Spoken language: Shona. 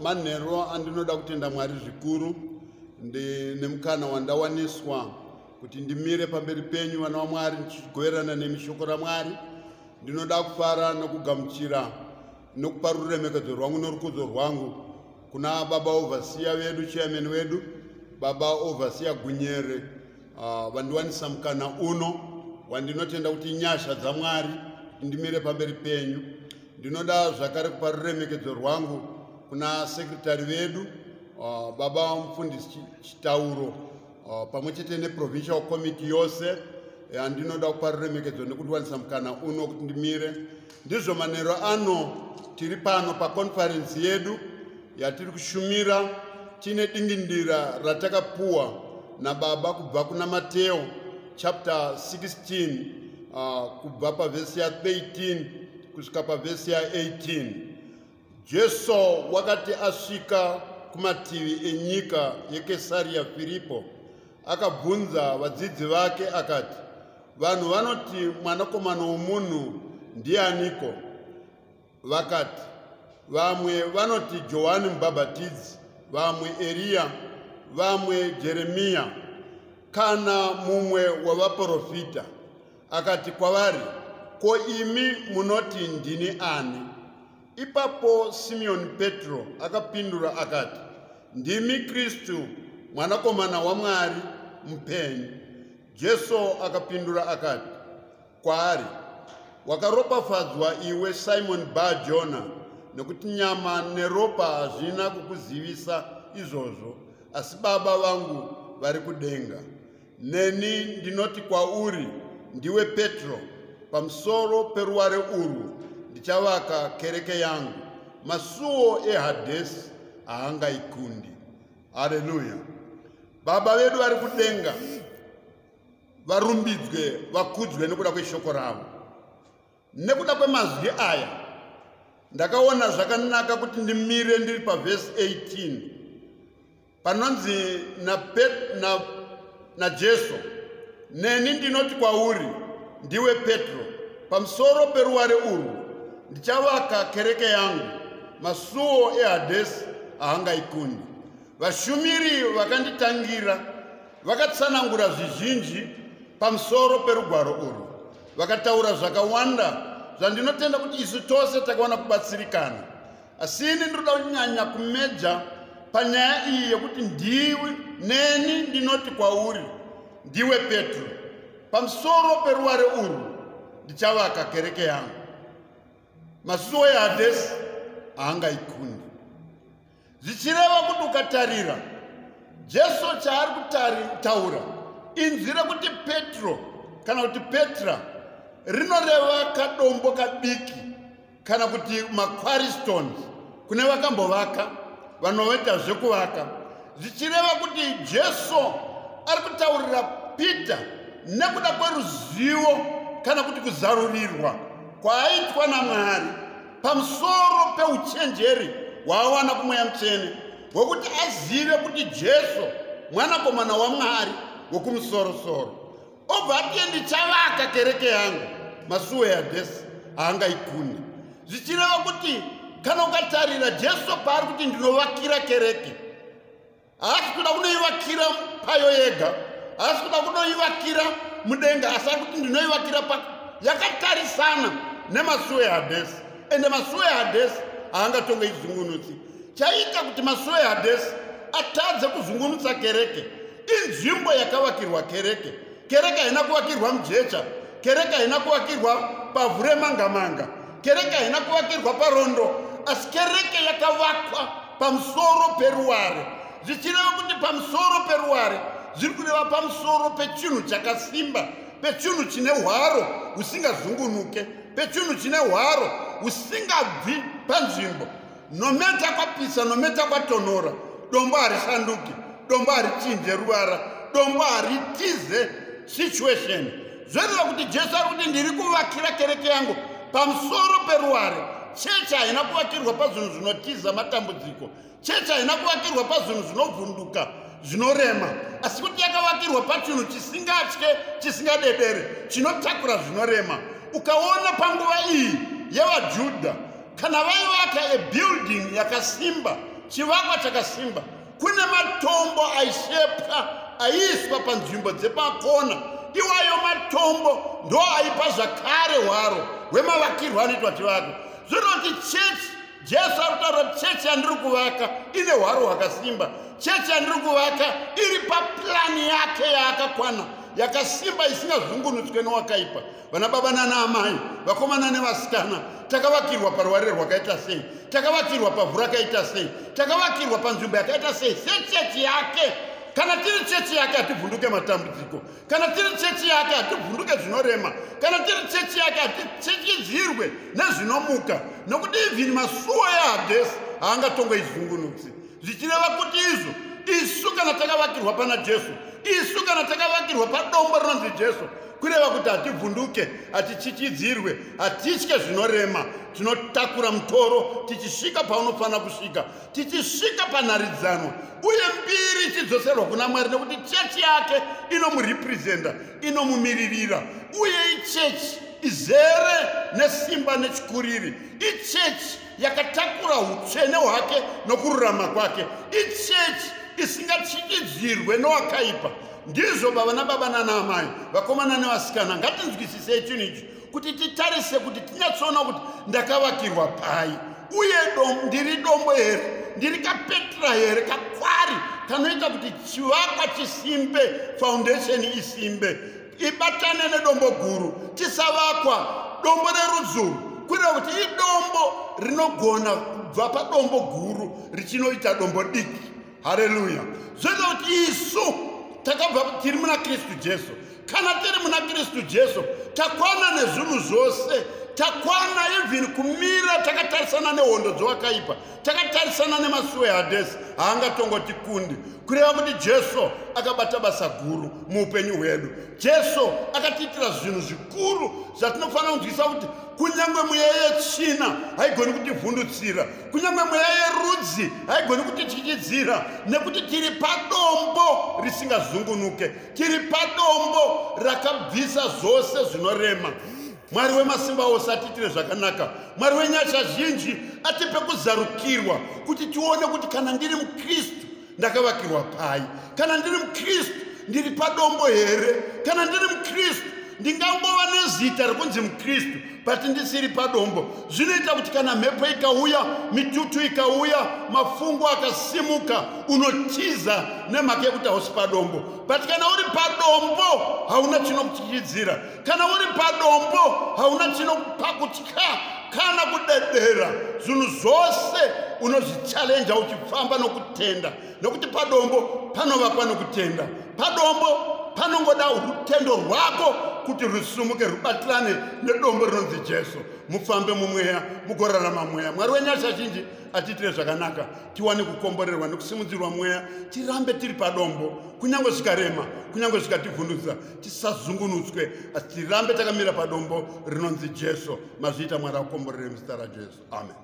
manhero andinoda kutenda Mwari zvikuru nemukana wandawaniswa kuti ndimire pamberi penyu vana vaMwari ndichigoverana nemishoko raMwari. Ndinoda kufara nokugamuchira nokupa ruremekedzo rwangu norukudzo rwangu kuna baba overseer vedu, chairman wedu, baba overseer Gunyere, vandiwanisa mukana uno wandinotenda kuti nyasha dzaMwari ndimire pamberi penyu. Ndinoda zvakare kupa ruremekedzo rwangu kuna sekretari vedu, baba mufundisi Chitauro, pamwechete neprovincial committee yose. Ndinoda kupa ruremekedzo nekundiwanisa mukana uno kuti ndimire. Ndizvo manhero ano tiri pano paconference yedu yatiri kushumira. Tine dingindira ratakapuwa nababa kubva kuna Mateo chapter 16 kubva pavhesi ya 13 kusvika pavhesi ya 18. Jesu wakati asvika kumativi enyika yeKesaria Filipo akabvunza vadzidzi vake akati, vanhu vanoti mwanakomana womunhu ndianiko? Vakati, vamwe vanoti Johani Mubhabhatidzi, vamwe Eliya, vamwe Jeremiya, kana mumwe wavaprofita. Akati kwavari, ko imi munoti ndini ani? Ipapo Simeoni Petro akapindura akati, ndimi Kristu, mwanakomana waMwari mupenyu. Jesu akapindura akati kwaari, wakaropafadzwa iwe Simon Bar-Jona, nekuti nyama neropa hazvina kukuzivisa izvozvo, asi Baba vangu vari kudenga. Neni ndinoti kwauri, ndiwe Petro, pamusoro peruware urwu ndichavaka kereke yangu, masuo eHadesi haangaikundi. Haleluya. Baba vedu vari kudenga varumbidzwe, vakudzwe nekuda kweshoko ravo. Nekuda kwemazwi aya ndakaona zvakanaka kuti ndimire ndiri pavhesi 18 panonzi naJesu, neni ndinoti kwauri, ndiwe Petro, pamusoro peruware urwu ndichavaka kereke yangu, masuo eHadesi haangaikundi. Vashumiri vakanditangira vakatsanangura zvizhinji pamusoro perugwaro urwu, vakataura zvakawanda zvandinotenda kuti isu tose takaona kubatsirikana. Asi ini ndinoda kunyanya kumeja panyaya iyi yekuti neni ndinoti kwauri, ndiwe Petro, pamusoro peruware urwu ndichavaka kereke yangu, masuo eHadesi haangaikundi. Zvichireva kuti ukatarira Jesu chaari kutaura inzwi rekuti Petro kana kuti Petra rinoreva kadombo kadiki kana kuti maquaristones kune vakambovaka vanoita zvekuvaka. Zvichireva kuti Jesu ari kutaurira Peter nekuda kweruzivo kana kuti kuzarurirwa kwaaitwa naMwari pamusoro peuchenjeri hwaawana kumweya mutsvene, hwekuti azive kuti Jesu mwanakomana waMwari wokumusoro-soro. Obva ati ndichavaka kereke yangu, masuo eHadesi haangaikundi. Zvichireva kuti kana ukatarira Jesu paari kuti ndinovakira kereke, haasi kuda kunoivakira payo yega, haasi kuda kunoivakira mudenga, asi ari kuti ndinoivakira yakatarisana nemasuo eHadesi. Ende masuo eHadesi haangatonge izungunutsi. Chaita kuti masuo eHadesi atadze kuzungunutsa kereke inzvimbo yakavakirwa kereke. Kereke haina kuvakirwa mujecha, kereke haina kuvakirwa pavhu remanga-manga, kereke haina kuvakirwa parondo, asi kereke yakavakwa pamusoro peruware. Zvichireva kuti pamusoro peruware zviri kureva pamusoro pechinhu chakasimba, pechinhu chine hwaro husingazungunuke, pechinhu chine hwaro husingabvi panzvimbo. Nometa kwapisa, nometa kwatonhora, dombo harishanduki, dombo harichinje ruvara, dombo haritize situation. Zvoreva kuti Jesu ari kuti ndiri kuvakira kereke yangu pamusoro peruware. Chechi haina kuvakirwa pazvinhu zvinotiza matambudziko, chechi haina kuvakirwa pazvinhu zvinovhunduka zvinorema, asi kuti yakavakirwa pachinhu chisingatye, chisingadedere, chinotakura zvinorema. Ukaona panguva iyi yevaJudha kana vaivaka building yakasimba, chivakwa chakasimba, kune matombo aishepwa aiswa panzvimbo dzemakona. Iwayo matombo ndo aipa zvakare hwaro hwemavakirwo anoitwa chivakwa. Zvinoti chechi, Jesu arikutaura kuti chechi yandiri kuvaka ine hwaro hwakasimba. Chechi yandiri kuvaka iri paplani yake yaakakwana, yakasimba, isingazungunutswe nowakaipa. Vana baba nana amai, vakomana nevasikana, takavakirwa paruware rwakaita sei? Takavakirwa pavhu rakaita sei? Takavakirwa panzvimbo yakaita sei? Sechechi yake. Kana tiri chechi yake hativhunduke matambudziko. Kana tiri chechi yake hativhunduke zvinorema. Kana tiri chechi yake hatichechidzirwe nezvinomuka. Nokuti even masuo eHadesi haangatongoizungunutsi. Zvichireva kuti izvo, isu kana takavakirwa pana Jesu, isu kana takavakirwa padombo rinonzi Jesu, kureva kuti hativhunduke, hatichichidzirwe, hatitye zvinorema. Tinotakura mutoro tichisvika paunofanira kusvika, tichisvika panharidzano, uye mbiri chidzoserwa kuna Mwari, nekuti chechi yake inomurepresenta, inomumiririra, uye ichechi izere nesimba nechikuriri. Ichechi yakatakura utsvene hwake nokururama kwake. Ichechi isingachichidzirwe nowakaipa. Ndizvo vana baba nana amai, vakomana nevasikana, ngatinzwisisei chinhu ichi, kuti titarise kuti tinyatsoona kuti ndakavakirwa pai, uye ndiri dombo here, ndiri kapetra here, kakwari kanoita kuti chivakwa chisimbe, foundation isimbe, ibatane nedombo guru, tisavakwa dombo rerudzuru, kureva kuti idombo rinogona kubva padombo guru richinoita dombo diki. Haleluya! Zvoita kuti isu takabva tiri muna Kristu Jesu. Kana tiri muna Kristu Jesu, takwana nezvinhu zvose, takwana even kumira takatarisana nehondo dzowakaipa, takatarisana nemasuo eHadesi, haangatongotikundi. Kureva kuti Jesu akabata basa guru muupenyu hwedu. Jesu akatiitira zvinhu zvikuru zvatinofanira kunzwisisa kuti kunyange mweya yetsvina haigoni kutivhundutsira, kunyange mweya yerudzi haigoni kutichichidzira, nekuti tiri padombo risingazungunuke, tiri padombo rakabvisa zvose zvinorema. Mwari wemasimba ose atiitire zvakanaka. Mwari wenyasha zhinji atipe kuzarukirwa kuti tione kuti kana ndiri muKristu ndakavakirwa pai, kana ndiri muKristu ndiri padombo here, kana ndiri muKristu ndingangova nezita rekunzi muKristu but ndisiri padombo. Zvinoita kuti kana mhepo ikauya, mitutu ikauya, mafungu akasimuka, unotiza nemhaka yekuti hausi padombo. But kana uri padombo hauna chinokuchichidzira, kana uri padombo hauna chinokutya kana kudedera. Zvinhu zvose unozvichallenja uchifamba nokutenda, nokuti padombo panovakwa nokutenda. Padombo panongoda rutendo rwako kuti rusumuke rubatirane nedombo rinonzi Jesu. Mufambe mumweya, mugorarama mweya. Mwari wenyasha zhinji atiitire zvakanaka, tiwane kukomborerwa nekusimudzirwa mweya, tirambe tiri padombo, kunyange zvikarema, kunyange zvikativhundutsa, tisazungunutswe, asi tirambe takamira padombo rinonzi Jesu. Mazviita Mwari akukomborere muzita raJesu. Amen.